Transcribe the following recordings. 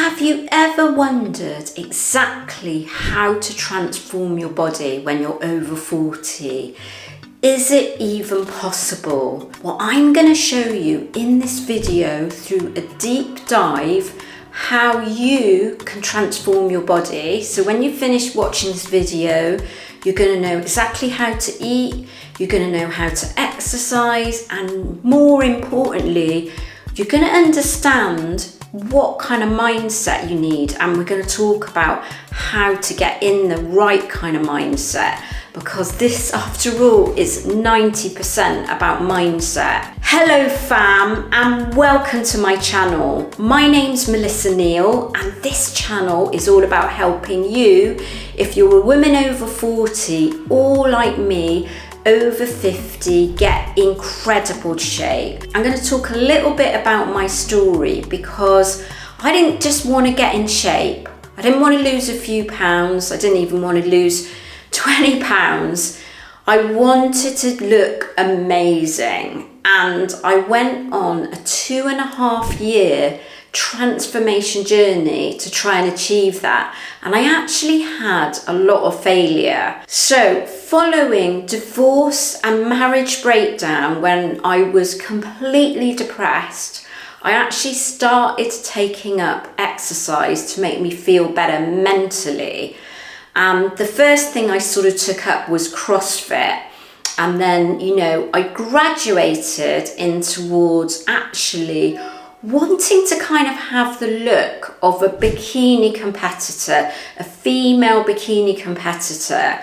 Have you ever wondered exactly how to transform your body when you're over 40? Is it even possible? Well, I'm going to show you in this video through a deep dive how you can transform your body. So when you finish watching this video, you're going to know exactly how to eat, you're going to know how to exercise, and more importantly, you're going to understand what kind of mindset you need, and we're going to talk about how to get in the right kind of mindset, because this, after all, is 90% about mindset. Hello fam, and welcome to my channel. My name's Melissa Neal, and this channel is all about helping you, if you're a woman over 40 or like me, over 50, get incredible shape. I'm going to talk a little bit about my story, because I didn't just want to get in shape. I didn't want to lose a few pounds. I didn't even want to lose 20 pounds. I wanted to look amazing, and I went on a 2.5 year transformation journey to try and achieve that, and I actually had a lot of failure. So following divorce and marriage breakdown, when I was completely depressed, I actually started taking up exercise to make me feel better mentally. The first thing I sort of took up was CrossFit. And then, I graduated in towards actually wanting to kind of have the look of a bikini competitor, a female bikini competitor.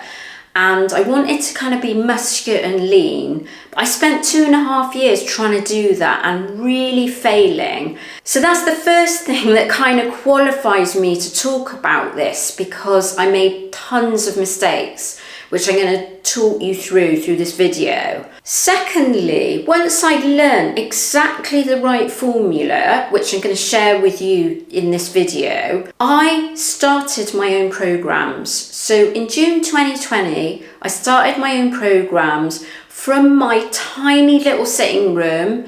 And I wanted to kind of be muscular and lean. But I spent 2.5 years trying to do that and really failing. So that's the first thing that kind of qualifies me to talk about this, because I made tons of mistakes, which I'm going to talk you through this video. Secondly, once I learned exactly the right formula, which I'm going to share with you in this video, I started my own programs. So in June 2020, I started my own programs from my tiny little sitting room,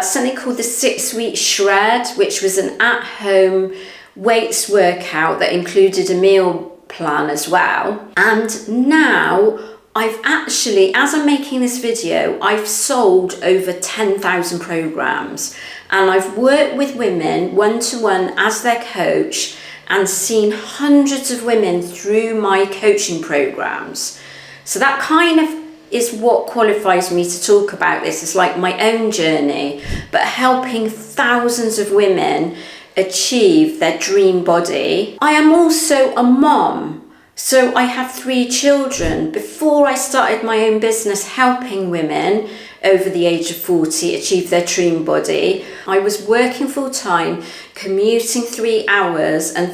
something called the 6-week shred, which was an at-home weights workout that included a meal plan as well. And now I've actually, as I'm making this video, I've sold over 10,000 programs, and I've worked with women one-to-one as their coach and seen hundreds of women through my coaching programs. So that kind of is what qualifies me to talk about this. It's like my own journey, but helping thousands of women achieve their dream body. I am also a mom. So I have 3 children. Before I started my own business helping women over the age of 40 achieve their dream body, I was working full time, commuting 3 hours and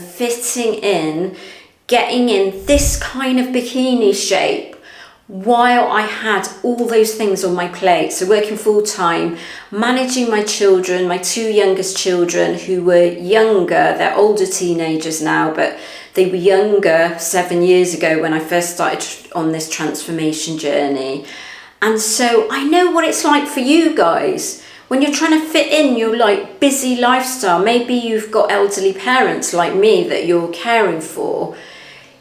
getting in this kind of bikini shape while I had all those things on my plate. So working full time, managing my children, my 2 youngest children who were younger, they're older teenagers now, but they were younger 7 years ago when I first started on this transformation journey. And so I know what it's like for you guys. When you're trying to fit in your busy lifestyle, maybe you've got elderly parents like me that you're caring for.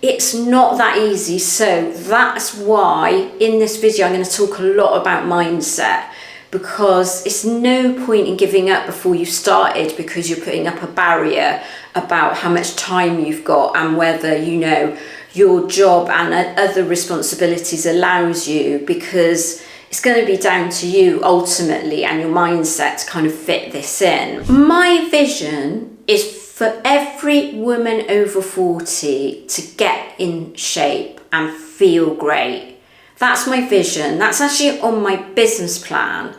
It's not that easy. So that's why in this video I'm going to talk a lot about mindset, because it's no point in giving up before you've started, because you're putting up a barrier about how much time you've got and whether your job and other responsibilities allows you, because it's going to be down to you ultimately and your mindset to kind of fit this in. My vision is for every woman over 40 to get in shape and feel great. That's my vision. That's actually on my business plan.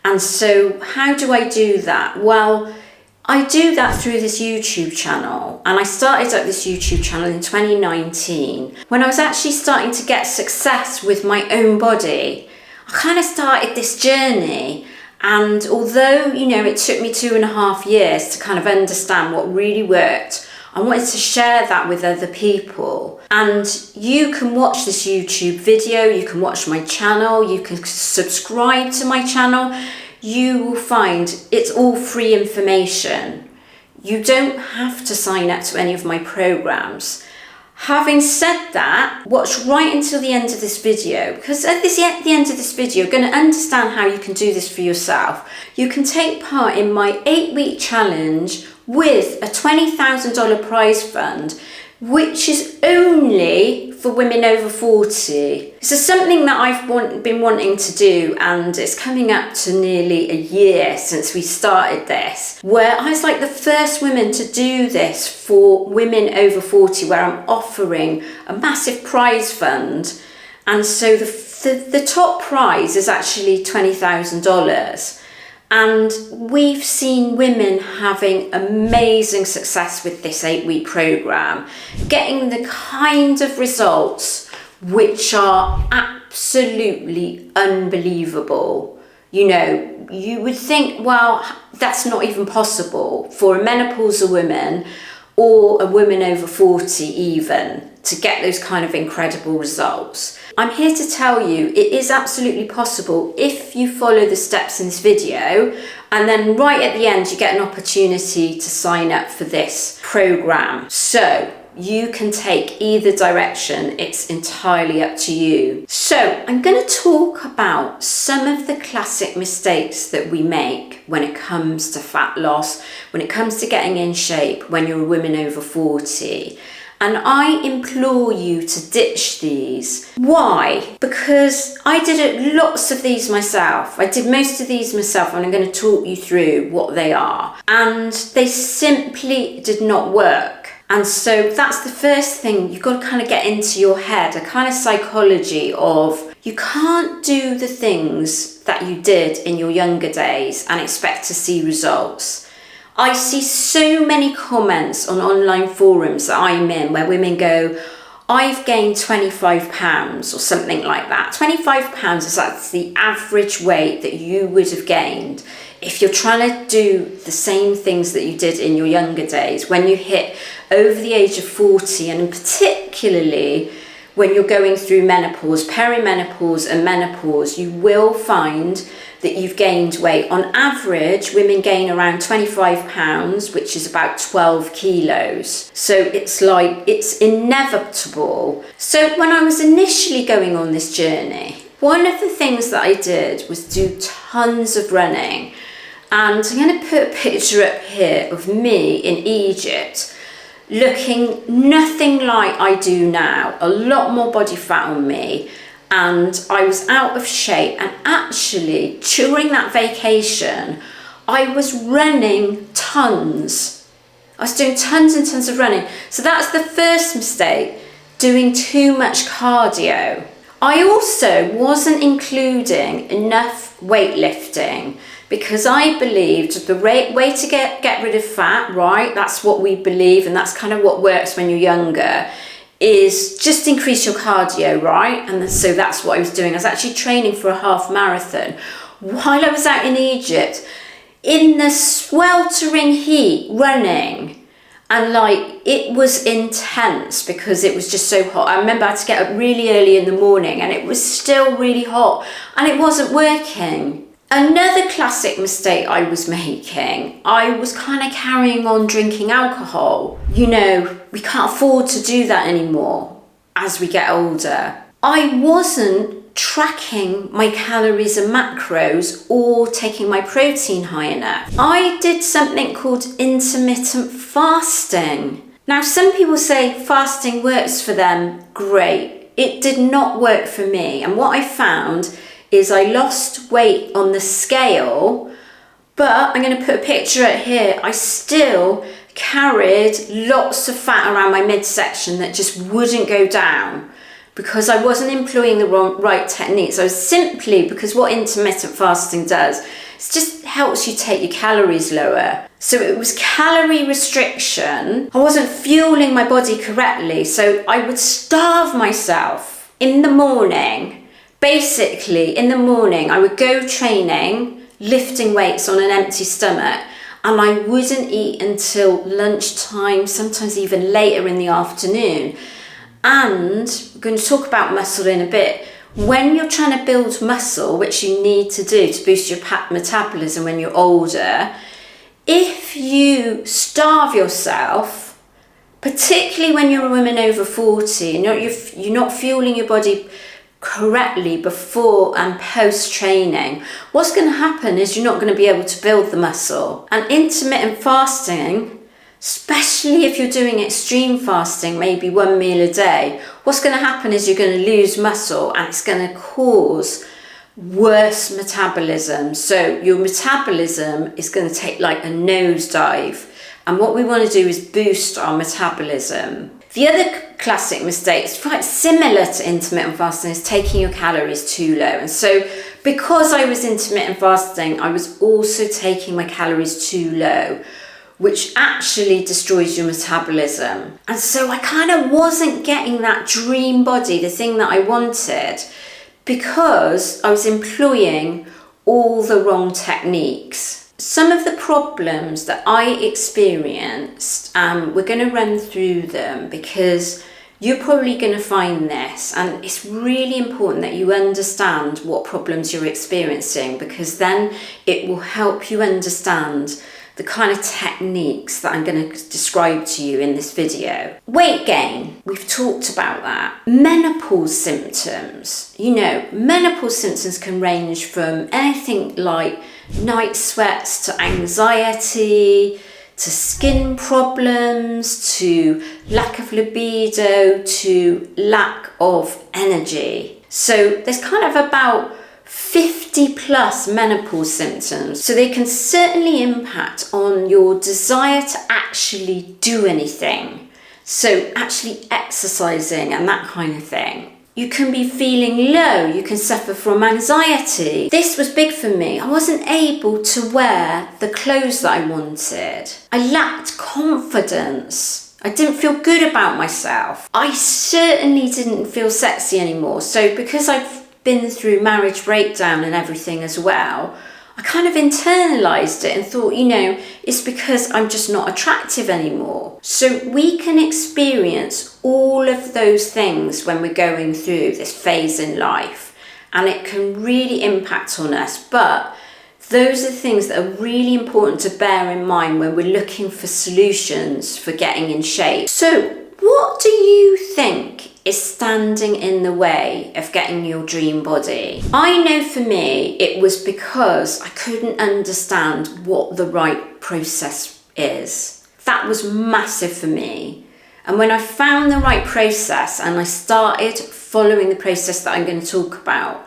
And so how do I do that? Well, I do that through this YouTube channel. And I started up this YouTube channel in 2019 when I was actually starting to get success with my own body. I kind of started this journey. And although, it took me 2.5 years to kind of understand what really worked, I wanted to share that with other people. And you can watch this YouTube video, you can watch my channel, you can subscribe to my channel. You will find it's all free information. You don't have to sign up to any of my programs. Having said that, watch right until the end of this video, because at the end of this video, you're going to understand how you can do this for yourself. You can take part in my 8-week challenge with a $20,000 prize fund, which is only for women over 40. This is something that I've been wanting to do, and it's coming up to nearly a year since we started this, where I was like the first woman to do this for women over 40, where I'm offering a massive prize fund. And so the top prize is actually $20,000. And we've seen women having amazing success with this 8-week program, getting the kind of results which are absolutely unbelievable. You know, you would think, well, that's not even possible for a menopausal woman or a woman over 40 even to get those kind of incredible results. I'm here to tell you it is absolutely possible if you follow the steps in this video, and then right at the end you get an opportunity to sign up for this program. So you can take either direction, it's entirely up to you. So I'm going to talk about some of the classic mistakes that we make when it comes to fat loss, when it comes to getting in shape when you're a woman over 40. And I implore you to ditch these. Why? Because I did lots of these myself. I did most of these myself, and I'm going to talk you through what they are. And they simply did not work. And so that's the first thing. You've got to kind of get into your head, a kind of psychology of you can't do the things that you did in your younger days and expect to see results. I see so many comments on online forums that I'm in where women go, I've gained 25 pounds or something like that. 25 pounds is that's the average weight that you would have gained if you're trying to do the same things that you did in your younger days when you hit over the age of 40, and particularly when you're going through menopause, perimenopause and menopause. You will find that you've gained weight. On average, women gain around 25 pounds, which is about 12 kilos. So it's inevitable. So when I was initially going on this journey, one of the things that I did was do tons of running. And I'm going to put a picture up here of me in Egypt, looking nothing like I do now, a lot more body fat on me. And I was out of shape, and actually during that vacation I was running tons. I was doing tons and tons of running. So that's the first mistake, doing too much cardio. I also wasn't including enough weightlifting because I believed the way to get rid of fat, right, that's what we believe, and that's kind of what works when you're younger, is just increase your cardio, right? And so that's what I was doing. I was actually training for a half marathon while I was out in Egypt in the sweltering heat running. And it was intense because it was just so hot. I remember I had to get up really early in the morning and it was still really hot and it wasn't working. Another classic mistake I was making, I was kind of carrying on drinking alcohol. You know, we can't afford to do that anymore as we get older. I wasn't tracking my calories and macros or taking my protein high enough. I did something called intermittent fasting. Now, some people say fasting works for them. Great. It did not work for me. And what I found is I lost weight on the scale, but I'm going to put a picture out here. I still carried lots of fat around my midsection that just wouldn't go down because I wasn't employing the right techniques. I was simply, because what intermittent fasting does, it just helps you take your calories lower. So it was calorie restriction. I wasn't fueling my body correctly, so I would starve myself in the morning. Basically, in the morning, I would go training, lifting weights on an empty stomach, and I wouldn't eat until lunchtime, sometimes even later in the afternoon. And we're going to talk about muscle in a bit. When you're trying to build muscle, which you need to do to boost your metabolism when you're older, If you starve yourself, particularly when you're a woman over 40 and you're not fueling your body correctly before and post training, what's going to happen is you're not going to be able to build the muscle. And intermittent fasting, especially if you're doing extreme fasting, maybe one meal a day, what's going to happen is you're going to lose muscle and it's going to cause worse metabolism. So your metabolism is going to take like a nosedive. And what we want to do is boost our metabolism. The other classic mistake is quite similar to intermittent fasting, is taking your calories too low. And so because I was intermittent fasting, I was also taking my calories too low, which actually destroys your metabolism. And so I kind of wasn't getting that dream body, the thing that I wanted, because I was employing all the wrong techniques. Some of the problems that I experienced, we're going to run through them because you're probably going to find this, and it's really important that you understand what problems you're experiencing, because then it will help you understand the kind of techniques that I'm going to describe to you in this video. Weight gain, we've talked about that. Menopause symptoms, menopause symptoms can range from anything like night sweats to anxiety, to skin problems, to lack of libido, to lack of energy. So there's kind of about 50 plus menopause symptoms. So they can certainly impact on your desire to actually do anything. So actually exercising and that kind of thing. You can be feeling low, you can suffer from anxiety. This was big for me. I wasn't able to wear the clothes that I wanted. I lacked confidence. I didn't feel good about myself. I certainly didn't feel sexy anymore. So because I've been through marriage breakdown and everything as well, I kind of internalized it and thought, it's because I'm just not attractive anymore. So we can experience all of those things when we're going through this phase in life, and it can really impact on us. But those are things that are really important to bear in mind when we're looking for solutions for getting in shape. So what do you think is standing in the way of getting your dream body? I know for me, it was because I couldn't understand what the right process is. That was massive for me. And when I found the right process and I started following the process that I'm going to talk about,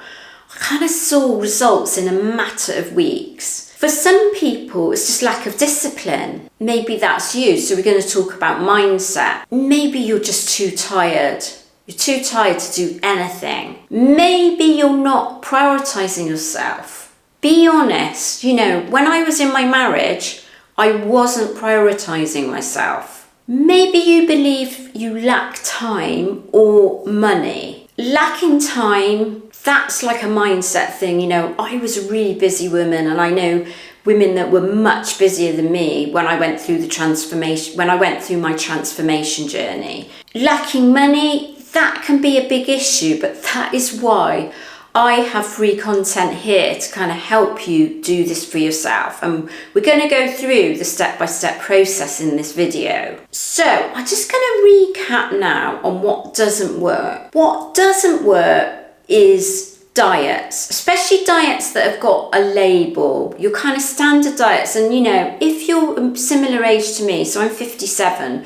I kind of saw results in a matter of weeks. For some people, it's just lack of discipline. Maybe that's you. So we're going to talk about mindset. Maybe you're just too tired. You're too tired to do anything. Maybe you're not prioritizing yourself. Be honest. When I was in my marriage, I wasn't prioritizing myself. Maybe you believe you lack time or money. Lacking time, that's like a mindset thing. I was a really busy woman, and I know women that were much busier than me when I went through my transformation journey. Lacking money, that can be a big issue, but that is why I have free content here to kind of help you do this for yourself. And we're going to go through the step-by-step process in this video. So I'm just going to recap now on what doesn't work. What doesn't work is diets, especially diets that have got a label, your kind of standard diets. And if you're a similar age to me, so I'm 57,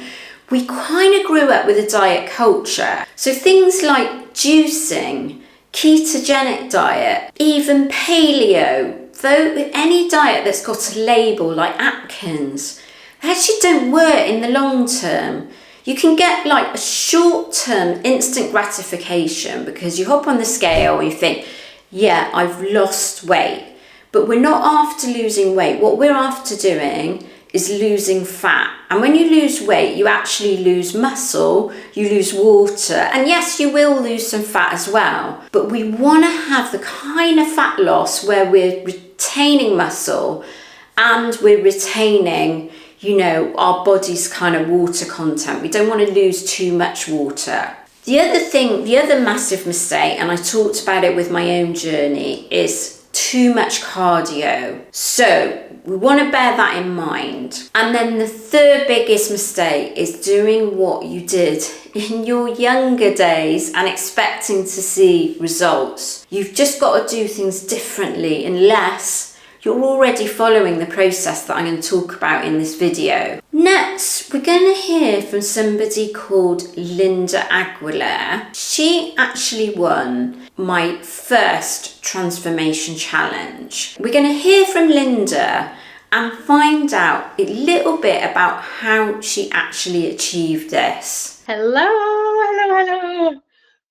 we kind of grew up with a diet culture. So things like juicing, ketogenic diet, even paleo, though any diet that's got a label like Atkins, they actually don't work in the long term. You can get like a short-term instant gratification because you hop on the scale and you think, yeah, I've lost weight. But we're not after losing weight. What we're after doing is losing fat. And when you lose weight, you actually lose muscle, you lose water, and yes, you will lose some fat as well. But we want to have the kind of fat loss where we're retaining muscle and we're retaining, our body's kind of water content. We don't want to lose too much water. The other massive mistake, and I talked about it with my own journey, is too much cardio. So we want to bear that in mind. And then the third biggest mistake is doing what you did in your younger days and expecting to see results. You've just got to do things differently unless you're already following the process that I'm going to talk about in this video. Next, we're going to hear from somebody called Linda Aguilera. She actually won my first transformation challenge. We're going to hear from Linda and find out a little bit about how she actually achieved this. Hello.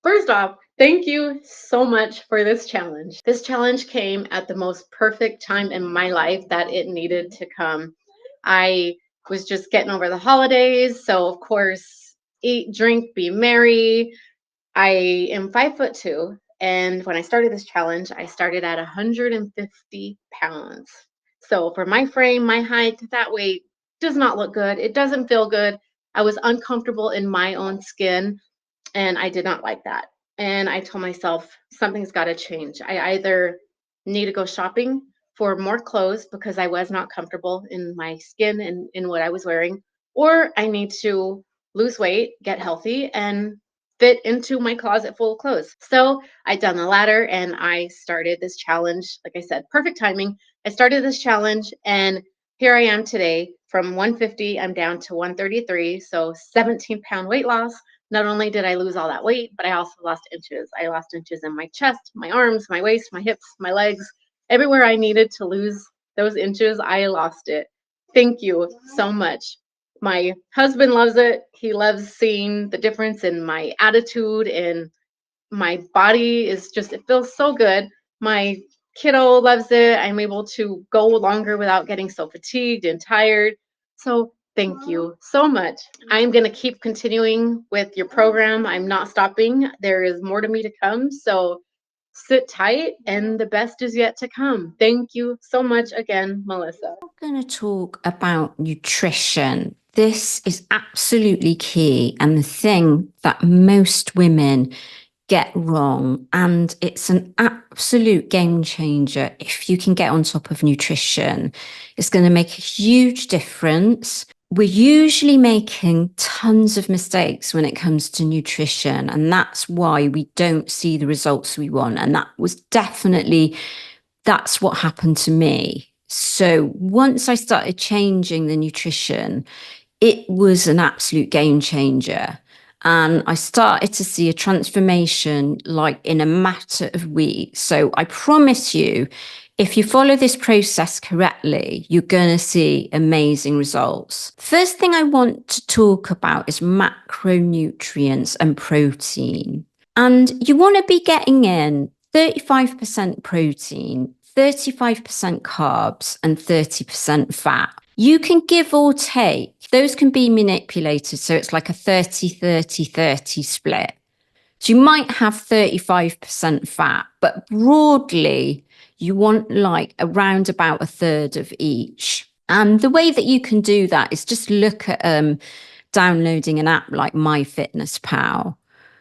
First off, thank you so much for this challenge. This challenge came at the most perfect time in my life that it needed to come. I was just getting over the holidays, so of course, eat, drink, be merry. I am 5'2", and when I started this challenge, I started at 150 pounds. So for my frame, my height, that weight does not look good. It doesn't feel good. I was uncomfortable in my own skin, and I did not like that. And I told myself something's got to change. I either need to go shopping for more clothes because I was not comfortable in my skin and in what I was wearing, or I need to lose weight, get healthy, and fit into my closet full of clothes. So I done the latter and I started this challenge. Like I said, perfect timing. I started this challenge and here I am today. From 150, I'm down to 133. So 17-pound weight loss. Not only did I lose all that weight, but I also lost inches. I lost inches in my chest, my arms, my waist, my hips, my legs. Everywhere I needed to lose those inches, I lost it. Thank you so much. My husband loves it. He loves seeing the difference in my attitude, and my body is just, it feels so good. My kiddo loves it. I'm able to go longer without getting so fatigued and tired. So thank you so much. I'm going to keep continuing with your program. I'm not stopping. There is more to me to come. So sit tight, and the best is yet to come. Thank you so much again, Melissa. We're going to talk about nutrition. This is absolutely key and the thing that most women get wrong, and it's an absolute game changer if you can get on top of nutrition. It's going to make a huge difference. We're usually making tons of mistakes when it comes to nutrition, and that's why we don't see the results we want. And that's what happened to me. So once I started changing the nutrition, it was an absolute game changer. And I started to see a transformation like in a matter of weeks. So I promise you, if you follow this process correctly, you're going to see amazing results. First thing I want to talk about is macronutrients and protein. And you want to be getting in 35% protein, 35% carbs, and 30% fat. You can give or take. Those can be manipulated. So it's like a 30-30-30 split. So you might have 35% fat, but broadly, you want like around about a third of each. And the way that you can do that is just look at downloading an app like MyFitnessPal.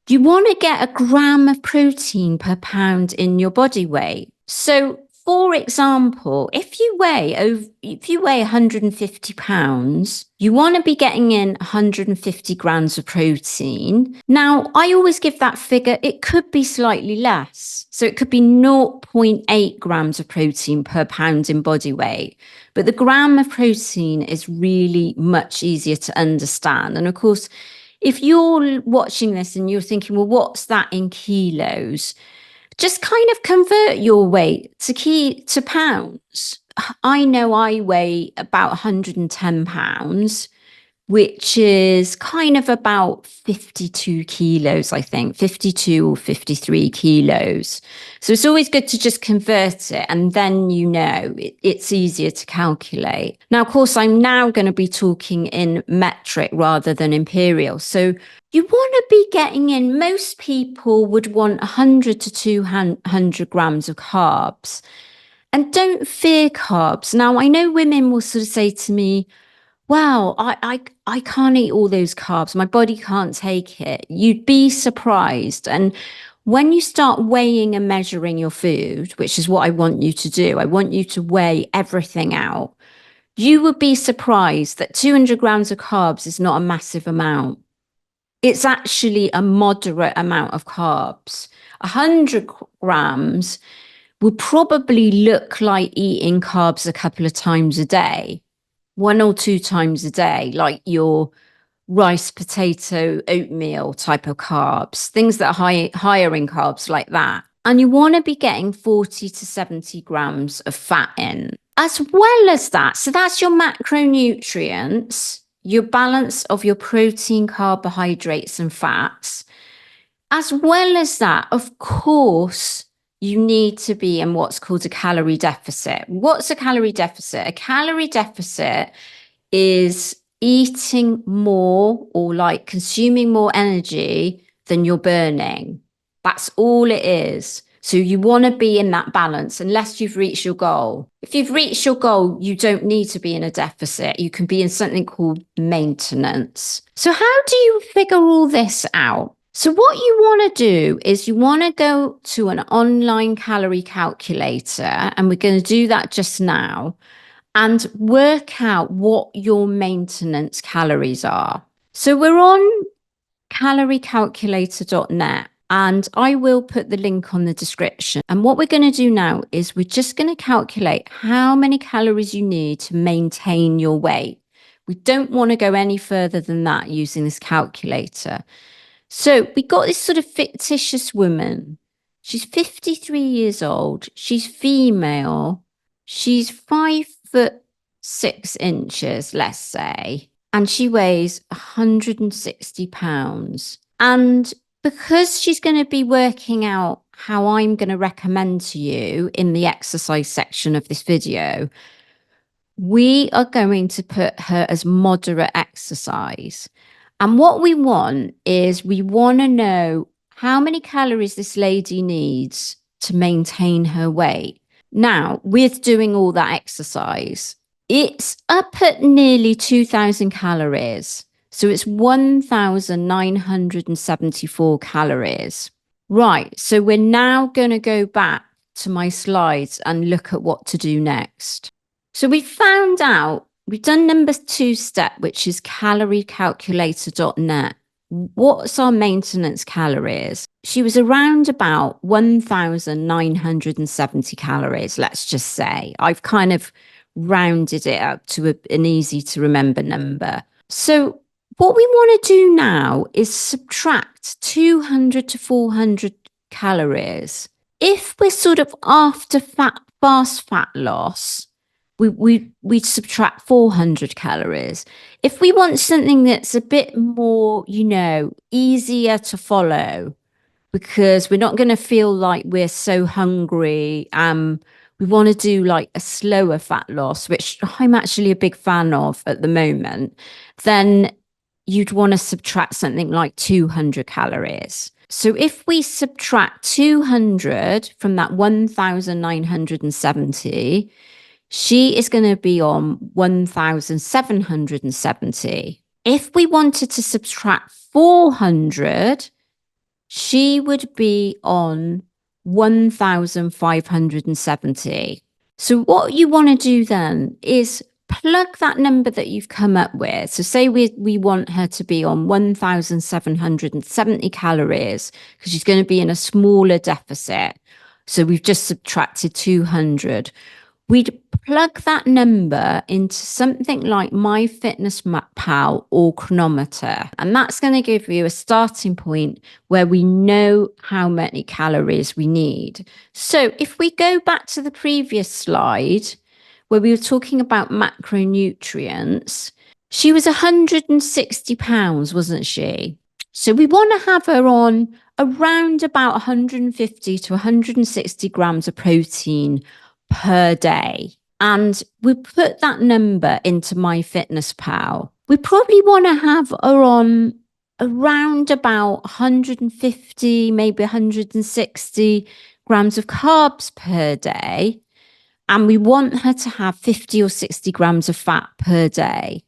You want to get a gram of protein per pound in your body weight. So for example, if you weigh 150 pounds, you want to be getting in 150 grams of protein. Now, I always give that figure. It could be slightly less. So it could be 0.8 grams of protein per pound in body weight. But the gram of protein is really much easier to understand. And of course, if you're watching this and you're thinking, well, what's that in kilos? Just kind of convert your weight to pounds. I know I weigh about 110 pounds, which is kind of about 52 kilos, I think, 52 or 53 kilos. So it's always good to just convert it, and then it's easier to calculate. Now, of course, I'm now going to be talking in metric rather than imperial. So you want to be getting in, most people would want 100 to 200 grams of carbs. And don't fear carbs. Now, I know women will sort of say to me, wow, I can't eat all those carbs. My body can't take it. You'd be surprised. And when you start weighing and measuring your food, which is what I want you to do, I want you to weigh everything out. You would be surprised that 200 grams of carbs is not a massive amount. It's actually a moderate amount of carbs. 100 grams would probably look like eating carbs a couple of times a day, 1 or 2 times a day, like your rice, potato, oatmeal type of carbs, things that are higher in carbs like that. And you want to be getting 40 to 70 grams of fat in. As well as that, so that's your macronutrients, your balance of your protein, carbohydrates, and fats. As well as that, of course, you need to be in what's called a calorie deficit. What's a calorie deficit? A calorie deficit is eating more or like consuming more energy than you're burning. That's all it is. So you want to be in that balance unless you've reached your goal. If you've reached your goal, you don't need to be in a deficit. You can be in something called maintenance. So how do you figure all this out? So what you want to do is you want to go to an online calorie calculator, and we're going to do that just now, and work out what your maintenance calories are. So we're on caloriecalculator.net, and I will put the link on the description. And what we're going to do now is we're just going to calculate how many calories you need to maintain your weight. We don't want to go any further than that using this calculator. So we got this sort of fictitious woman. She's 53 years old. She's female. She's 5'6", let's say, and she weighs 160 pounds. And because she's going to be working out how I'm going to recommend to you in the exercise section of this video, we are going to put her as moderate exercise. And what we want is we want to know how many calories this lady needs to maintain her weight. Now, with doing all that exercise, it's up at nearly 2,000 calories. So it's 1,974 calories. Right, so we're now going to go back to my slides and look at what to do next. So we found out, we've done number 2 step, which is caloriecalculator.net. What's our maintenance calories? She was around about 1,970 calories, let's just say. I've kind of rounded it up to an easy to remember number. So what we want to do now is subtract 200 to 400 calories. If we're sort of after fast fat loss, we subtract 400 calories. If we want something that's a bit more, easier to follow, because we're not going to feel like we're so hungry, we want to do like a slower fat loss, which I'm actually a big fan of at the moment, then you'd want to subtract something like 200 calories. So if we subtract 200 from that 1,970, she is going to be on 1,770. If we wanted to subtract 400, she would be on 1,570. So what you want to do then is plug that number that you've come up with. So say we want her to be on 1,770 calories because she's going to be in a smaller deficit. So we've just subtracted 200. We'd plug that number into something like MyFitnessPal or Chronometer. And that's going to give you a starting point where we know how many calories we need. So if we go back to the previous slide where we were talking about macronutrients, she was 160 pounds, wasn't she? So we want to have her on around about 150 to 160 grams of protein per day. And we put that number into MyFitnessPal. We probably want to have her on around about 150, maybe 160 grams of carbs per day. And we want her to have 50 or 60 grams of fat per day.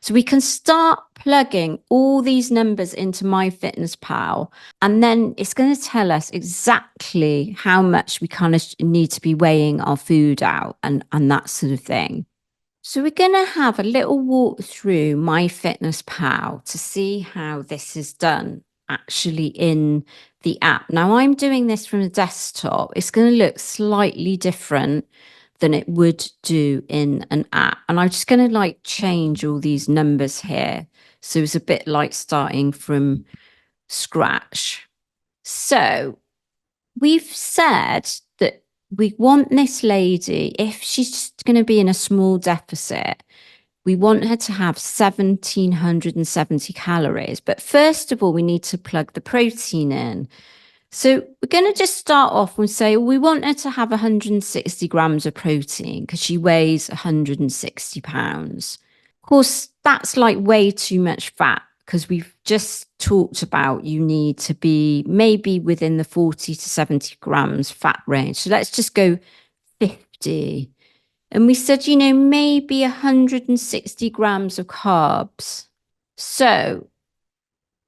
So we can start plugging all these numbers into MyFitnessPal, and then it's going to tell us exactly how much we kind of need to be weighing our food out and that sort of thing. So we're going to have a little walk through MyFitnessPal to see how this is done actually in the app. Now I'm doing this from the desktop. It's going to look slightly different than it would do in an app. And I'm just going to like change all these numbers here. So it's a bit like starting from scratch. So we've said that we want this lady, if she's going to be in a small deficit, we want her to have 1,770 calories. But first of all, we need to plug the protein in. So we're going to just start off and say we want her to have 160 grams of protein because she weighs 160 pounds. Of course, that's like way too much fat because we've just talked about you need to be maybe within the 40 to 70 grams fat range. So let's just go 50. And we said, maybe 160 grams of carbs. So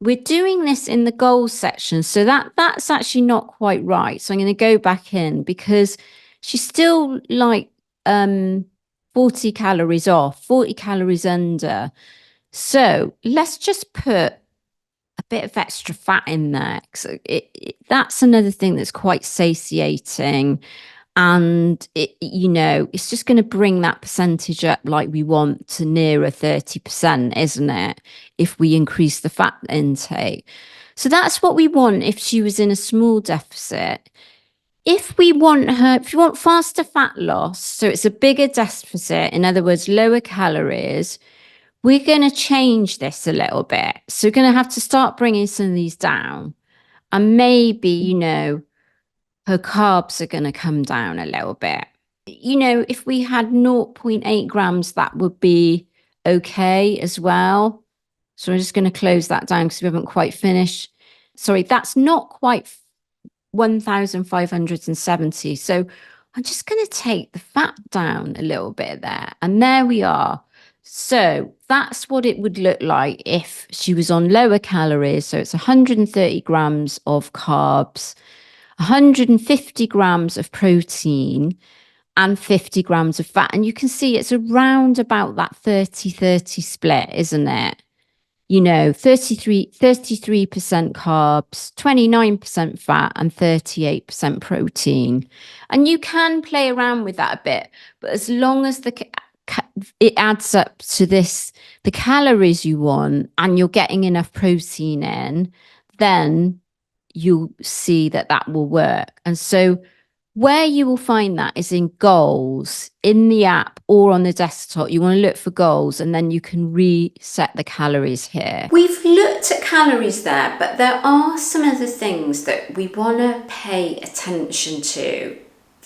we're doing this in the goals section. So that's actually not quite right. So I'm going to go back in because she's still like 40 calories off, 40 calories under. So let's just put a bit of extra fat in there. So that's another thing that's quite satiating. And it's just going to bring that percentage up like we want to nearer 30%, isn't it? If we increase the fat intake. So that's what we want if she was in a small deficit. If you want faster fat loss, so it's a bigger deficit, in other words, lower calories, we're going to change this a little bit. So we're going to have to start bringing some of these down. And maybe, her carbs are going to come down a little bit. If we had 0.8 grams, that would be okay as well. So I'm just going to close that down because we haven't quite finished. Sorry, that's not quite 1,570. So I'm just going to take the fat down a little bit there. And there we are. So that's what it would look like if she was on lower calories. So it's 130 grams of carbs, 150 grams of protein, and 50 grams of fat. And you can see it's around about that 30-30 split, isn't it? 33% carbs, 29% fat, and 38% protein. And you can play around with that a bit, but as long as it adds up to the calories you want, and you're getting enough protein in, then you'll see that will work. And so where you will find that is in goals in the app or on the desktop. You want to look for goals and then you can reset the calories here. We've looked at calories there, but there are some other things that we want to pay attention to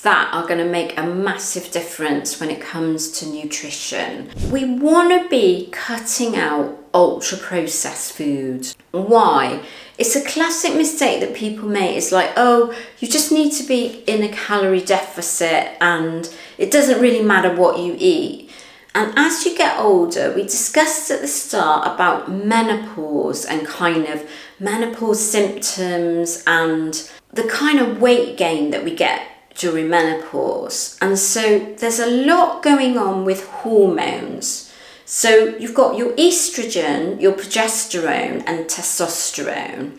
that are going to make a massive difference when it comes to nutrition. We want to be cutting out ultra processed foods. Why? It's a classic mistake that people make. It's like, oh, you just need to be in a calorie deficit and it doesn't really matter what you eat. And as you get older, we discussed at the start about menopause and kind of menopause symptoms and the kind of weight gain that we get during menopause. And so there's a lot going on with hormones. So you've got your estrogen, your progesterone, and testosterone.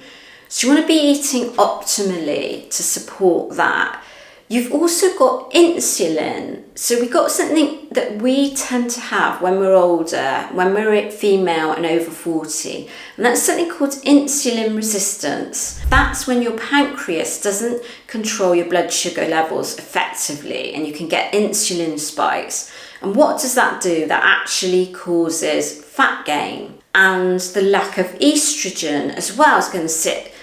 So you want to be eating optimally to support that. You've also got insulin. So we've got something that we tend to have when we're older, when we're female and over 40. And that's something called insulin resistance. That's when your pancreas doesn't control your blood sugar levels effectively and you can get insulin spikes. And what does that do? That actually causes fat gain. And the lack of estrogen as well is going to sit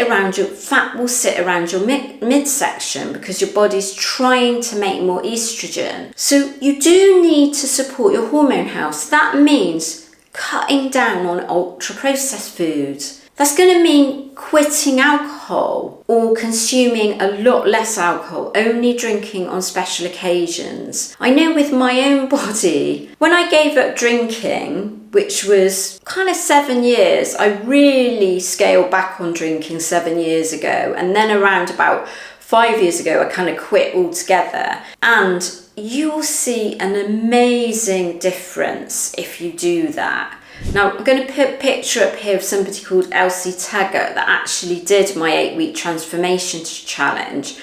around your fat will sit around your midsection because your body's trying to make more estrogen. So you do need to support your hormone health. That means cutting down on ultra processed foods. That's going to mean quitting alcohol or consuming a lot less alcohol, only drinking on special occasions. I know with my own body, when I gave up drinking, which was kind of 7 years, I really scaled back on drinking 7 years ago. And then around about 5 years ago, I kind of quit altogether. And you'll see an amazing difference if you do that. Now, I'm going to put a picture up here of somebody called Elsie Taggart that actually did my 8-week transformation challenge.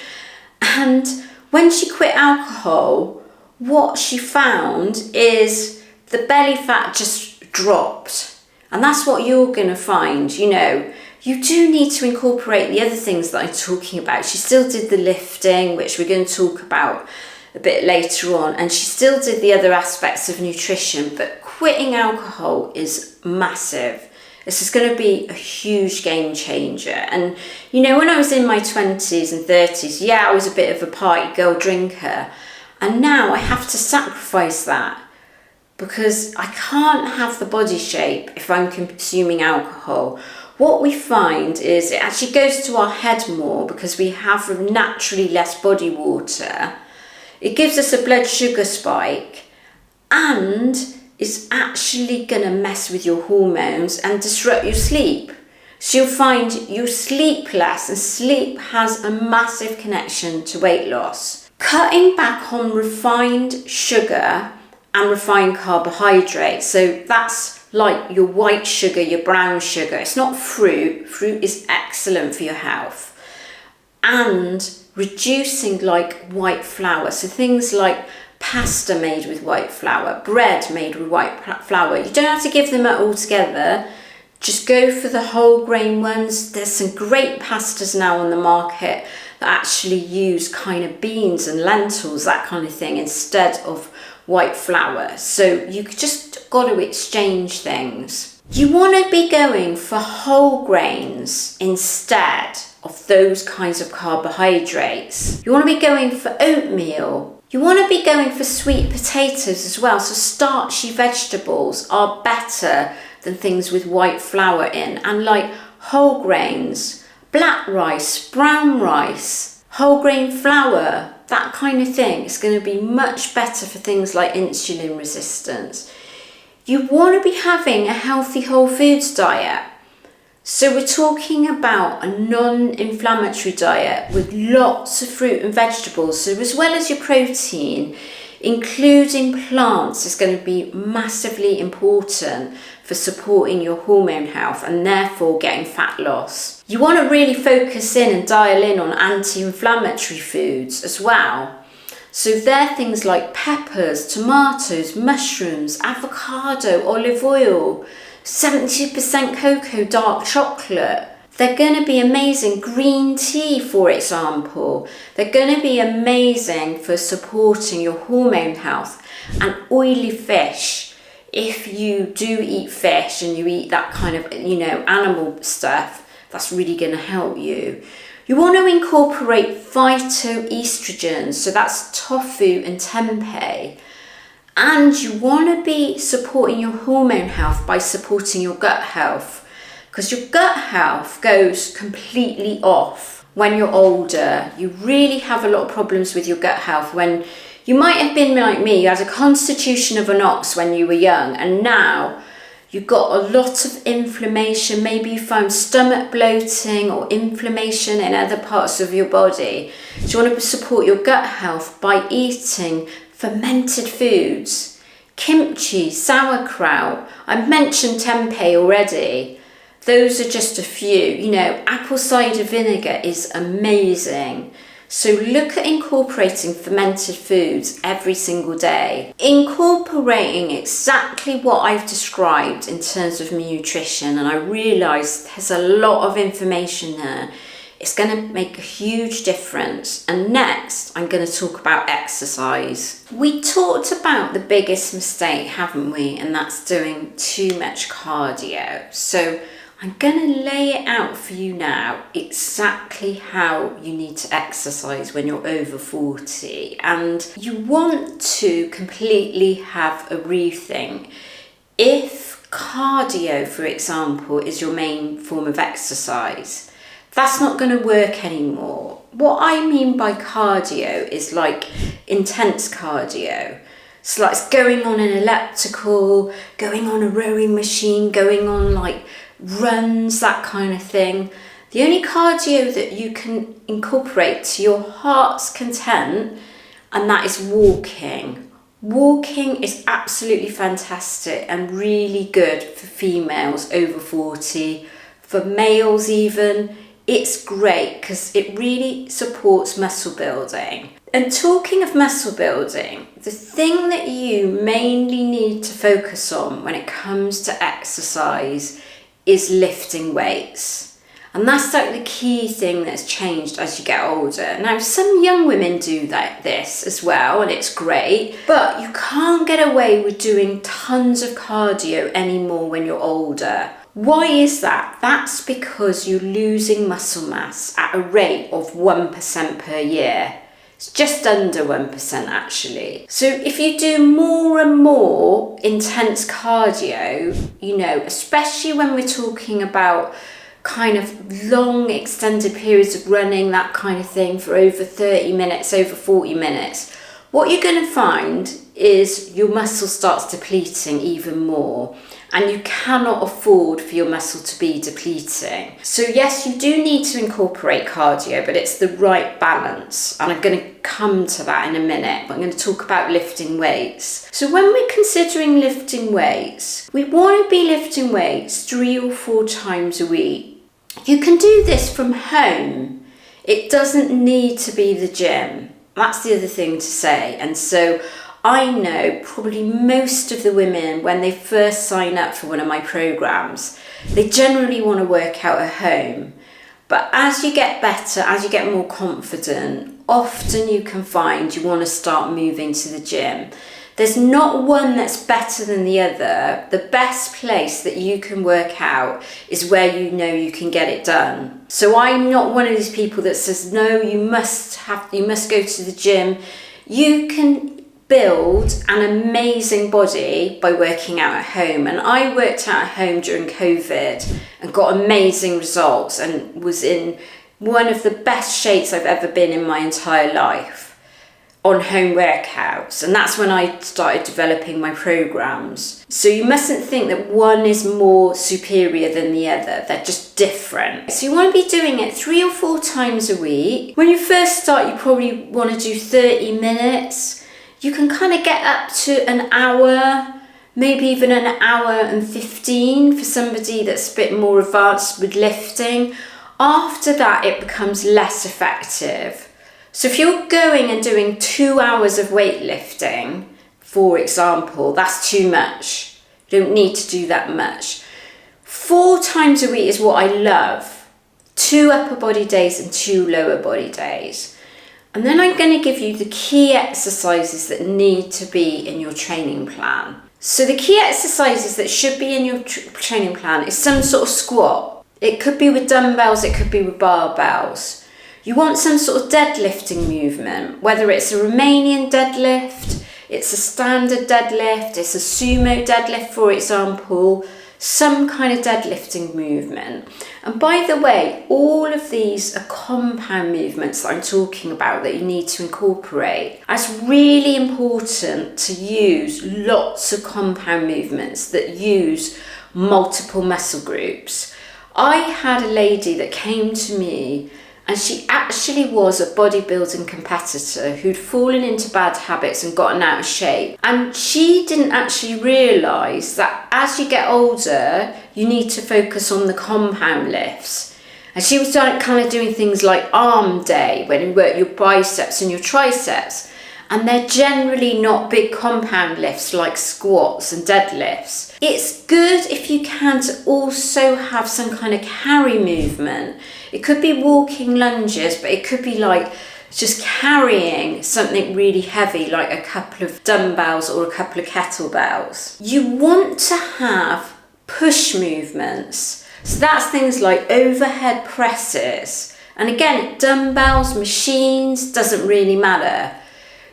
And when she quit alcohol, what she found is the belly fat just dropped. And that's what you're going to find. You know, you do need to incorporate the other things that I'm talking about. She still did the lifting, which we're going to talk about a bit later on, and she still did the other aspects of nutrition, but quitting alcohol is massive. This is going to be a huge game changer. And you know, when I was in my 20s and 30s, yeah, I was a bit of a party girl drinker, and now I have to sacrifice that because I can't have the body shape if I'm consuming alcohol. What we find is it actually goes to our head more because we have naturally less body water. It gives us a blood sugar spike and is actually going to mess with your hormones and disrupt your sleep. So you'll find you sleep less, and sleep has a massive connection to weight loss. Cutting back on refined sugar and refined carbohydrates. So that's like your white sugar, your brown sugar. It's not fruit. Fruit is excellent for your health. And reducing like white flour, so things like pasta made with white flour, bread made with white flour. You don't have to give them all together, just go for the whole grain ones. There's some great pastas now on the market that actually use kind of beans and lentils, that kind of thing, instead of white flour. So you just got to exchange things. You want to be going for whole grains instead of those kinds of carbohydrates. You want to be going for oatmeal. You want to be going for sweet potatoes as well. So starchy vegetables are better than things with white flour in. And like whole grains, black rice, brown rice, whole grain flour, that kind of thing is going to be much better for things like insulin resistance. You want to be having a healthy whole foods diet. So we're talking about a non-inflammatory diet with lots of fruit and vegetables. So as well as your protein, including plants is going to be massively important for supporting your hormone health and therefore getting fat loss. You want to really focus in and dial in on anti-inflammatory foods as well. So they're things like peppers, tomatoes, mushrooms, avocado, olive oil, 70% cocoa, dark chocolate. They're going to be amazing. Green tea, for example. They're going to be amazing for supporting your hormone health. And oily fish, if you do eat fish and you eat that kind of, animal stuff, that's really going to help you. You want to incorporate phytoestrogens, so that's tofu and tempeh. And you want to be supporting your hormone health by supporting your gut health, because your gut health goes completely off when you're older. You really have a lot of problems with your gut health when you might have been like me. You had a constitution of an ox when you were young, and now you've got a lot of inflammation. Maybe you found stomach bloating or inflammation in other parts of your body. So you want to support your gut health by eating fermented foods, kimchi, sauerkraut. I've mentioned tempeh already. Those are just a few. Apple cider vinegar is amazing. So look at incorporating fermented foods every single day. Incorporating exactly what I've described in terms of nutrition, and I realise there's a lot of information there. It's going to make a huge difference. And next, I'm going to talk about exercise. We talked about the biggest mistake, haven't we? And that's doing too much cardio. So I'm going to lay it out for you now exactly how you need to exercise when you're over 40. And you want to completely have a rethink. If cardio, for example, is your main form of exercise, that's not going to work anymore. What I mean by cardio is like intense cardio. So like going on an elliptical, going on a rowing machine, going on like runs, that kind of thing. The only cardio that you can incorporate to your heart's content, and that is walking. Walking is absolutely fantastic and really good for females over 40, for males even. It's great because it really supports muscle building. And talking of muscle building, the thing that you mainly need to focus on when it comes to exercise is lifting weights. And that's like the key thing that's changed as you get older. Now, some young women do this as well, and it's great, but you can't get away with doing tons of cardio anymore when you're older. Why is that? That's because you're losing muscle mass at a rate of 1% per year. It's just under 1% actually. So if you do more and more intense cardio, especially when we're talking about kind of long extended periods of running, that kind of thing, for over 30 minutes, over 40 minutes, what you're going to find is your muscle starts depleting even more, and you cannot afford for your muscle to be depleting. So yes, you do need to incorporate cardio, but it's the right balance, and I'm going to come to that in a minute. I'm going to talk about lifting weights. So when we're considering lifting weights, we want to be lifting weights 3 or 4 times a week. You can do this from home. It doesn't need to be the gym. That's the other thing to say. And so I know probably most of the women, when they first sign up for one of my programs, they generally want to work out at home. But as you get better, as you get more confident, often you can find you want to start moving to the gym. There's not one that's better than the other. The best place that you can work out is where you know you can get it done. So I'm not one of these people that says, no, you must go to the gym. You can build an amazing body by working out at home. And I worked out at home during COVID and got amazing results and was in one of the best shapes I've ever been in my entire life on home workouts. And that's when I started developing my programs. So you mustn't think that one is more superior than the other. They're just different. So you want to be doing it 3 or 4 times a week. When you first start, you probably want to do 30 minutes. You can kind of get up to an hour, maybe even an hour and 15 for somebody that's a bit more advanced with lifting. After that, it becomes less effective. So if you're going and doing 2 hours of weightlifting, for example, that's too much. You don't need to do that much. 4 times a week is what I love. 2 upper body days and 2 lower body days. And then I'm going to give you the key exercises that need to be in your training plan. So the key exercises that should be in your training plan is some sort of squat. It could be with dumbbells, it could be with barbells. You want some sort of deadlifting movement, whether it's a Romanian deadlift, it's a standard deadlift, it's a sumo deadlift, for example, some kind of deadlifting movement. And by the way, all of these are compound movements that I'm talking about that you need to incorporate. It's really important to use lots of compound movements that use multiple muscle groups. I had a lady that came to me, and she actually was a bodybuilding competitor who'd fallen into bad habits and gotten out of shape. And she didn't actually realise that as you get older, you need to focus on the compound lifts. And she was kind of doing things like arm day, when you work your biceps and your triceps. And they're generally not big compound lifts like squats and deadlifts. It's good if you can to also have some kind of carry movement. It could be walking lunges, but it could be like just carrying something really heavy, like a couple of dumbbells or a couple of kettlebells. You want to have push movements. So that's things like overhead presses. And again, dumbbells, machines, doesn't really matter.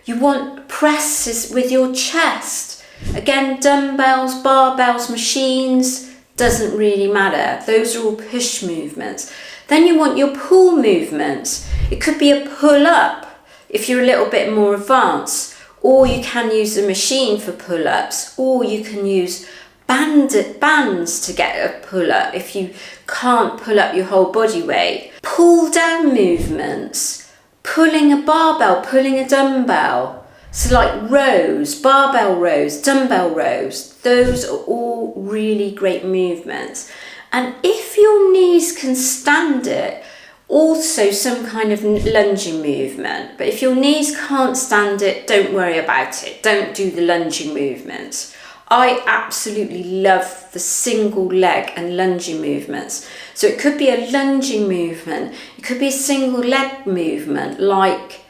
You want presses with your chest. Again, dumbbells, barbells, machines, doesn't really matter. Those are all push movements. Then you want your pull movements. It could be a pull up if you're a little bit more advanced, or you can use a machine for pull ups, or you can use bands to get a pull up if you can't pull up your whole body weight. Pull down movements, pulling a barbell, pulling a dumbbell. So like rows, barbell rows, dumbbell rows, those are all really great movements. And if your knees can stand it, also some kind of lunging movement. But if your knees can't stand it, don't worry about it. Don't do the lunging movements. I absolutely love the single leg and lunging movements. So it could be a lunging movement. It could be a single leg movement like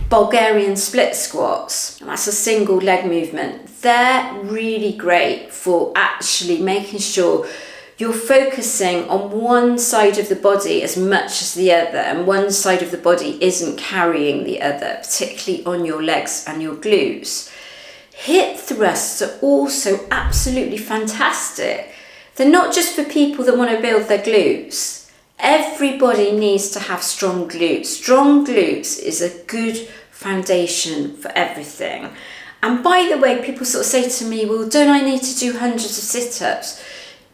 Bulgarian split squats. That's a single leg movement. They're really great for actually making sure you're focusing on one side of the body as much as the other, and one side of the body isn't carrying the other, particularly on your legs and your glutes. HIIT thrusts are also absolutely fantastic. They're not just for people that want to build their glutes. Everybody needs to have strong glutes. Strong glutes is a good foundation for everything. And by the way, people sort of say to me, well, don't I need to do hundreds of sit-ups?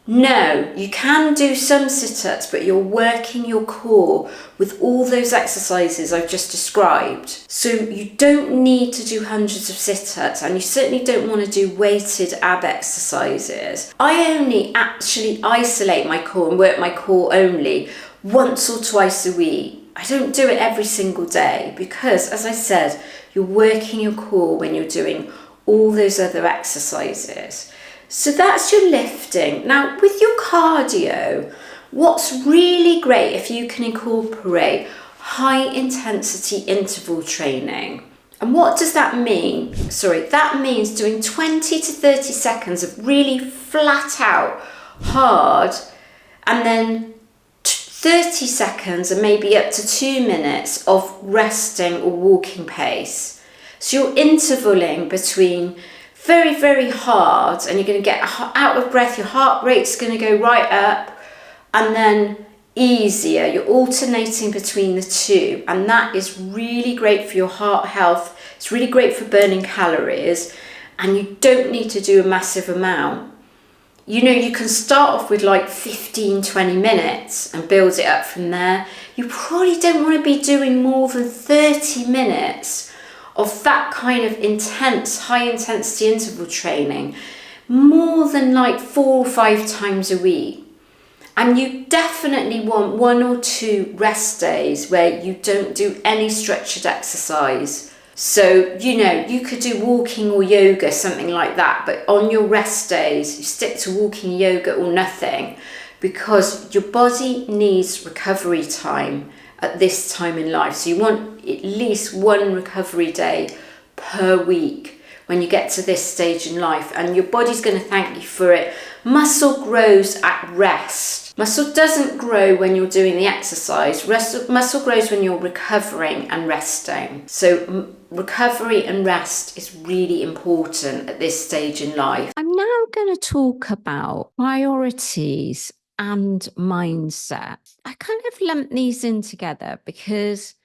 No, you can do some sit-ups, but you're working your core with all those exercises I've just described. So you don't need to do hundreds of sit-ups, and you certainly don't want to do weighted ab exercises. I only actually isolate my core and work my core only once or twice a week. I don't do it every single day because, as I said, you're working your core when you're doing all those other exercises. So that's your lifting. Now, with your cardio, what's really great if you can incorporate high intensity interval training. And what does that mean? That means doing 20 to 30 seconds of really flat out hard, and then 30 seconds and maybe up to 2 minutes of resting or walking pace. So you're intervaling between very, very hard, and you're going to get out of breath, your heart rate's going to go right up, and then easier. You're alternating between the two, and that is really great for your heart health. It's really great for burning calories, and you don't need to do a massive amount. You know, you can start off with like 15, 20 minutes and build it up from there. You probably don't want to be doing more than 30 minutes of that kind of intense, high intensity interval training, more than like 4 or 5 times a week. And you definitely want 1 or 2 rest days where you don't do any structured exercise. So, you know, you could do walking or yoga, something like that, but on your rest days, you stick to walking, yoga or nothing, because your body needs recovery time at this time in life. So you want at least 1 recovery day per week when you get to this stage in life, and your body's going to thank you for it. Muscle grows at rest. Muscle doesn't grow when you're doing the exercise. Muscle grows when you're recovering and resting. So recovery and rest is really important at this stage in life. I'm now going to talk about priorities and mindset. I kind of lump these in together because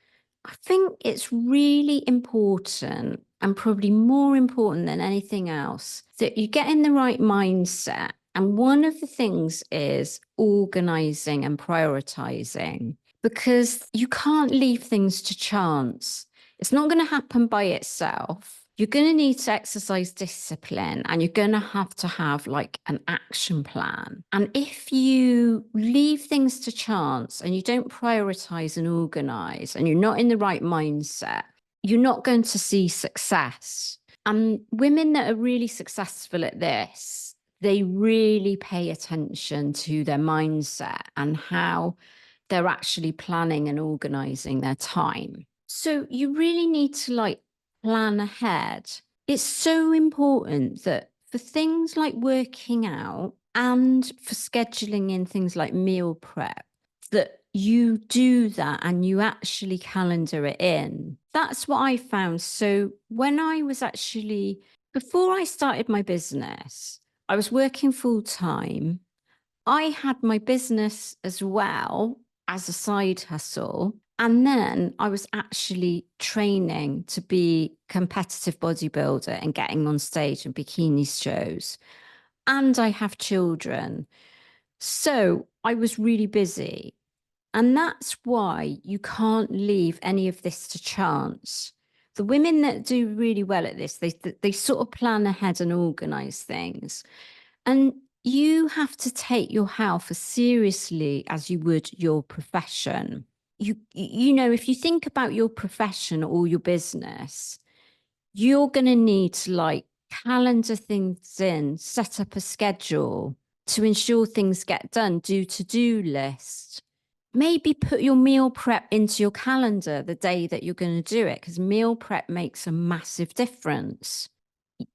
I think it's really important, and probably more important than anything else, that you get in the right mindset. And one of the things is organizing and prioritizing, because you can't leave things to chance. It's not going to happen by itself. You're going to need to exercise discipline, and you're going to have like an action plan. And if you leave things to chance and you don't prioritize and organize, and you're not in the right mindset, you're not going to see success. And women that are really successful at this, they really pay attention to their mindset and how they're actually planning and organizing their time. So you really need to like plan ahead. It's so important that for things like working out and for scheduling in things like meal prep, that you do that and you actually calendar it in. That's what I found. So when I was actually Before I started my business, I was working full time. I had my business as well as a side hustle. And then I was actually training to be competitive bodybuilder and getting on stage and bikini shows. And I have children. So I was really busy. And that's why you can't leave any of this to chance. The women that do really well at this, they sort of plan ahead and organize things. And you have to take your health as seriously as you would your profession. If you think about your profession or your business, you're going to need to like calendar things in, set up a schedule to ensure things get done, do to-do list. Maybe put your meal prep into your calendar the day that you're going to do it, because meal prep makes a massive difference.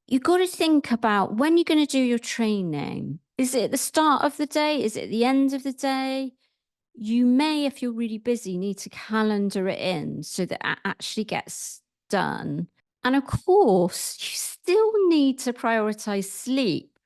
You got to think about when you're going to do your training. Is it at the start of the day? Is it at the end of the day? You may, if you're really busy, need to calendar it in so that it actually gets done. And of course, you still need to prioritize sleep.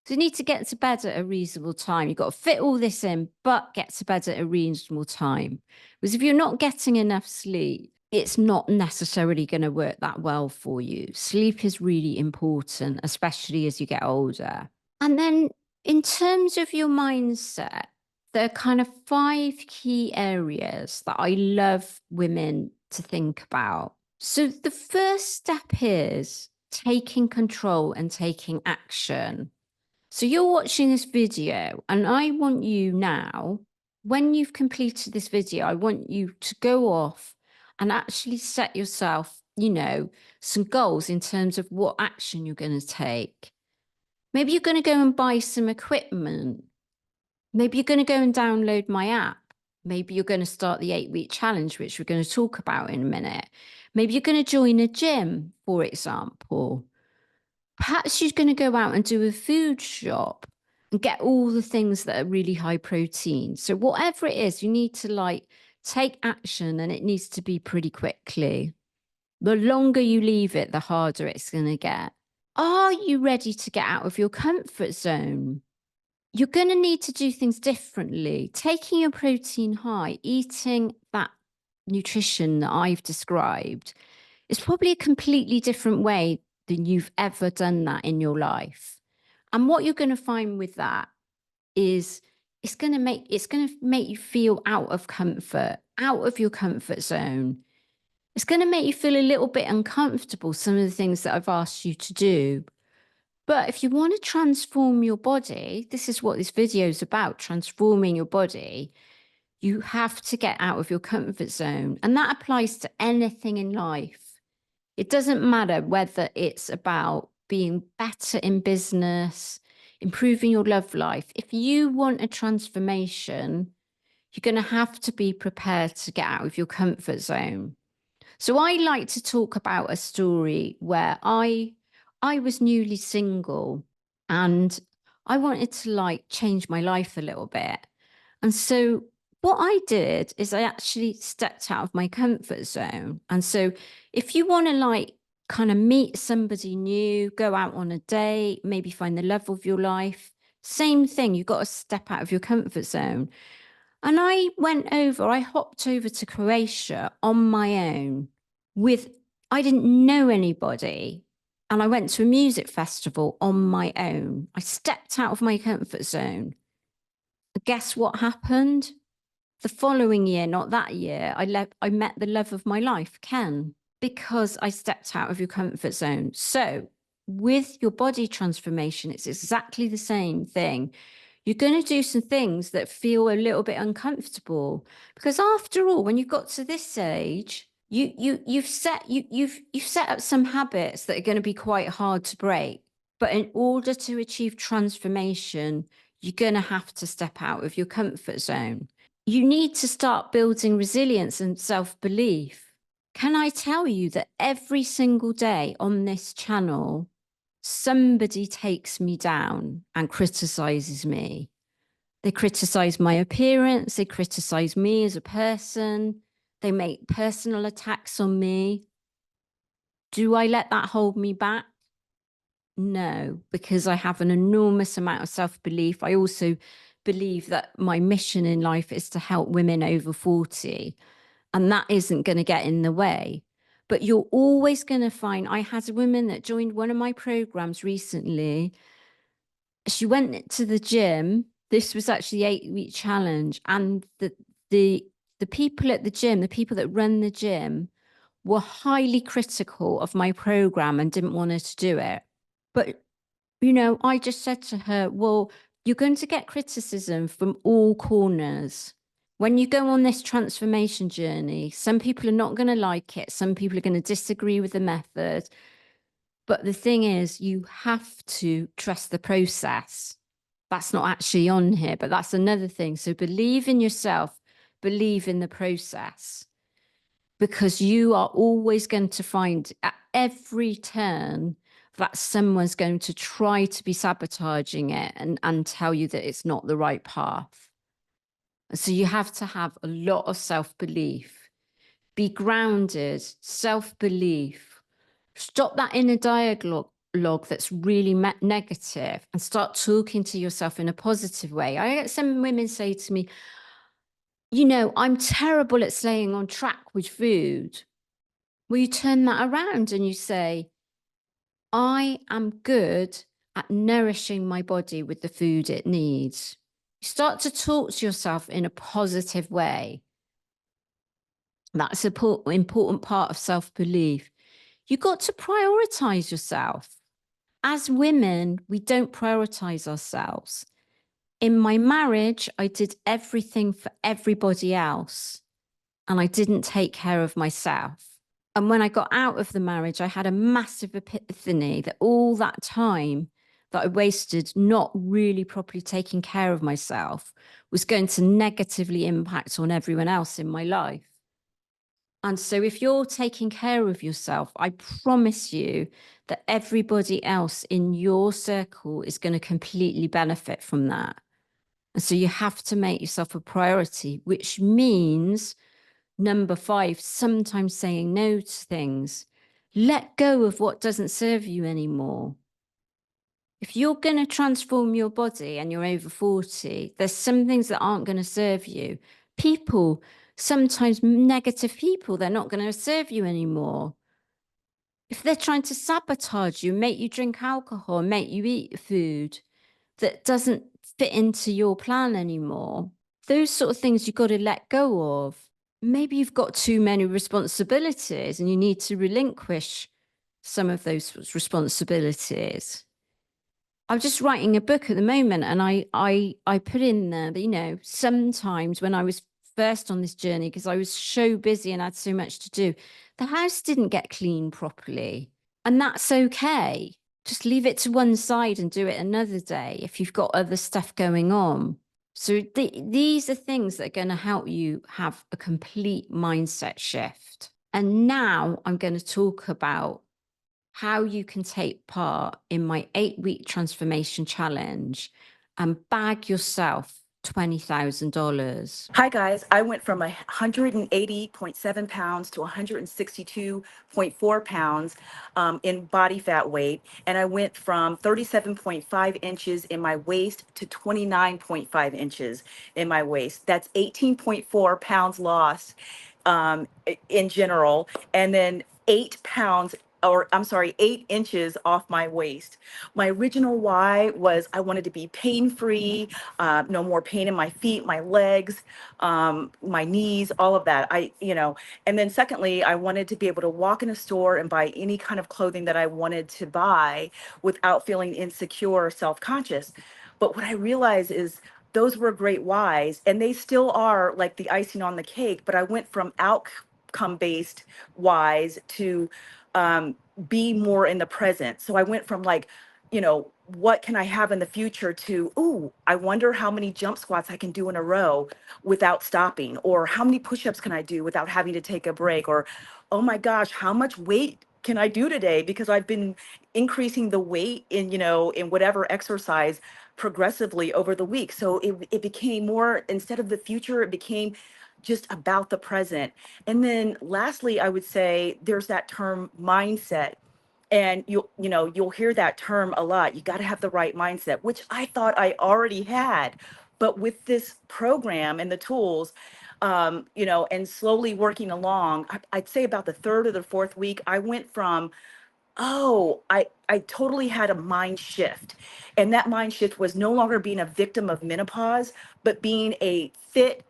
So you need to get to bed at a reasonable time. You've got to fit all this in, but get to bed at a reasonable time. Because if you're not getting enough sleep, it's not necessarily going to work that well for you. Sleep is really important, especially as you get older. And then in terms of your mindset, there are kind of 5 key areas that I love women to think about. So the first step is taking control and taking action. So you're watching this video, and I want you now, when you've completed this video, I want you to go off and actually set yourself, some goals in terms of what action you're going to take. Maybe you're going to go and buy some equipment. Maybe you're going to go and download my app. Maybe you're going to start the 8-week challenge, which we're going to talk about in a minute. Maybe you're going to join a gym, for example. Perhaps you're going to go out and do a food shop and get all the things that are really high protein. So whatever it is, you need to take action, and it needs to be pretty quickly. The longer you leave it, the harder it's going to get. Are you ready to get out of your comfort zone? You're going to need to do things differently. Taking your protein high, eating that nutrition that I've described is probably a completely different way than you've ever done that in your life. And what you're going to find with that is it's going to make you feel out of comfort, out of your comfort zone. It's going to make you feel a little bit uncomfortable, some of the things that I've asked you to do. But if you want to transform your body, this is what this video is about, transforming your body. You have to get out of your comfort zone. And that applies to anything in life. It doesn't matter whether it's about being better in business, improving your love life. If you want a transformation, you're going to have to be prepared to get out of your comfort zone. So I like to talk about a story where I was newly single and I wanted to change my life a little bit. And so what I did is I actually stepped out of my comfort zone. And so if you want to kind of meet somebody new, go out on a date, maybe find the love of your life, same thing, you've got to step out of your comfort zone. And I hopped over to Croatia on my own I didn't know anybody. And I went to a music festival on my own. I stepped out of my comfort zone. Guess what happened? The following year, not that year, I met the love of my life, Ken, because I stepped out of your comfort zone. So with your body transformation, it's exactly the same thing. You're going to do some things that feel a little bit uncomfortable, because after all, when you've got to this age, you've set up some habits that are going to be quite hard to break. But in order to achieve transformation, you're going to have to step out of your comfort zone. You need to start building resilience and self-belief. Can I tell you that every single day on this channel, somebody takes me down and criticizes me. They criticize my appearance. They criticize me as a person. They make personal attacks on me. Do I let that hold me back? No, because I have an enormous amount of self-belief. I also believe that my mission in life is to help women over 40, and that isn't going to get in the way. But you're always going to find, I had a woman that joined one of my programs recently. She went to the gym. This was actually 8-week challenge. And the people at the gym, the people that run the gym, were highly critical of my program and didn't want her to do it. But, I just said to her, well, you're going to get criticism from all corners. When you go on this transformation journey, some people are not going to like it. Some people are going to disagree with the method. But the thing is, you have to trust the process. That's not actually on here, but that's another thing. So believe in yourself, believe in the process, because you are always going to find at every turn that someone's going to try to be sabotaging it and tell you that it's not the right path. So you have to have a lot of self-belief. Be grounded, self-belief. Stop that inner dialogue that's really negative and start talking to yourself in a positive way. I get some women say to me, I'm terrible at staying on track with food. Well, you turn that around and you say, I am good at nourishing my body with the food it needs. You start to talk to yourself in a positive way. That's an important part of self-belief. You've got to prioritize yourself. As women, we don't prioritize ourselves. In my marriage, I did everything for everybody else, and I didn't take care of myself. And when I got out of the marriage, I had a massive epiphany that all that time that I wasted not really properly taking care of myself was going to negatively impact on everyone else in my life. And so if you're taking care of yourself, I promise you that everybody else in your circle is going to completely benefit from that. And so you have to make yourself a priority, which means number 5, sometimes saying no to things. Let go of what doesn't serve you anymore. If you're going to transform your body and you're over 40, there's some things that aren't going to serve you. People, sometimes negative people, they're not going to serve you anymore. If they're trying to sabotage you, make you drink alcohol, make you eat food that doesn't fit into your plan anymore, those sort of things you've got to let go of. Maybe you've got too many responsibilities and you need to relinquish some of those responsibilities. I'm just writing a book at the moment, and I put in there that, sometimes when I was first on this journey, because I was so busy and had so much to do, the house didn't get cleaned properly. And that's okay. Just leave it to one side and do it another day if you've got other stuff going on. So these are things that are going to help you have a complete mindset shift. And now I'm going to talk about how you can take part in my 8-week transformation challenge and bag yourself $20,000. Hi guys, I went from 180.7 pounds to 162.4 pounds in body fat weight, and I went from 37.5 inches in my waist to 29.5 inches in my waist. That's 18.4 pounds lost in general, and then 8 inches off my waist. My original why was I wanted to be pain-free, no more pain in my feet, my legs, my knees, all of that. And then secondly, I wanted to be able to walk in a store and buy any kind of clothing that I wanted to buy without feeling insecure or self-conscious. But what I realized is those were great whys, and they still are like the icing on the cake. But I went from outcome-based whys to be more in the present. So I went from what can I have in the future to, ooh, I wonder how many jump squats I can do in a row without stopping, or how many push-ups can I do without having to take a break, or, oh my gosh, how much weight can I do today? Because I've been increasing the weight in whatever exercise progressively over the week. So it became more, instead of the future, it became just about the present. And then lastly, I would say there's that term mindset. And you'll hear that term a lot. You got to have the right mindset, which I thought I already had. But with this program and the tools, and slowly working along, I'd say about the third or the fourth week, I went from, oh, I totally had a mind shift. And that mind shift was no longer being a victim of menopause, but being a fit,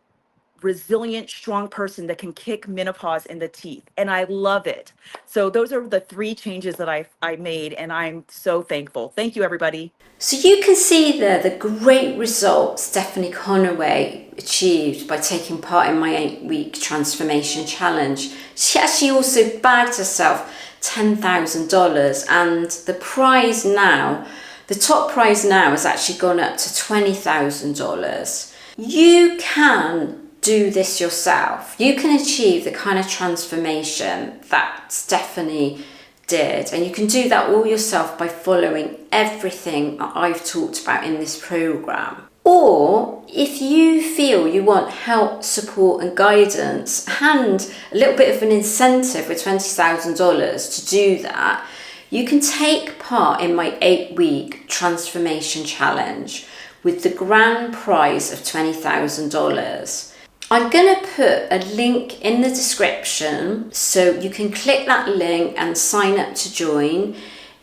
resilient, strong person that can kick menopause in the teeth. And I love it. So those are the 3 changes that I made, and I'm so thankful. Thank you, everybody. So you can see there the great results Stephanie Conaway achieved by taking part in my 8-week transformation challenge. She actually also bagged herself $10,000, and the prize now, the top prize now, has actually gone up to $20,000. You can do this yourself. You can achieve the kind of transformation that Stephanie did, and you can do that all yourself by following everything that I've talked about in this program. Or if you feel you want help, support and guidance and a little bit of an incentive with $20,000 to do that, you can take part in my 8-week transformation challenge with the grand prize of $20,000. I'm going to put a link in the description so you can click that link and sign up to join.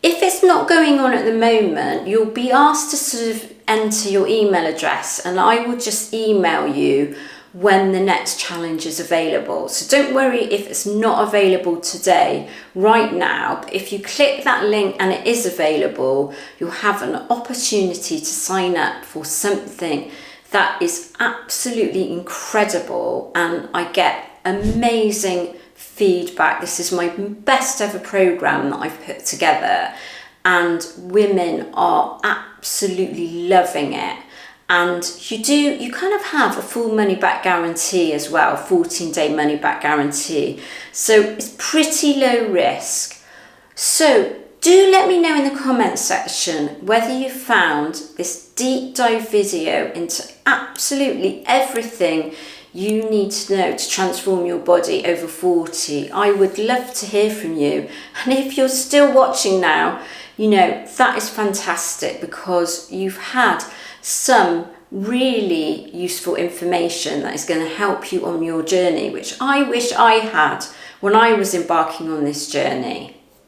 If it's not going on at the moment, you'll be asked to sort of enter your email address, and I will just email you when the next challenge is available. So don't worry if it's not available today, right now. But if you click that link and it is available, you'll have an opportunity to sign up for something that is absolutely incredible, and I get amazing feedback. This is my best ever program that I've put together, and women are absolutely loving it. And you kind of have a full money back guarantee as well, 14-day money back guarantee. So it's pretty low risk. So do let me know in the comments section whether you found this deep dive video into absolutely everything you need to know to transform your body over 40. I would love to hear from you. And if you're still watching now, that is fantastic, because you've had some really useful information that is going to help you on your journey, which I wish I had when I was embarking on this journey.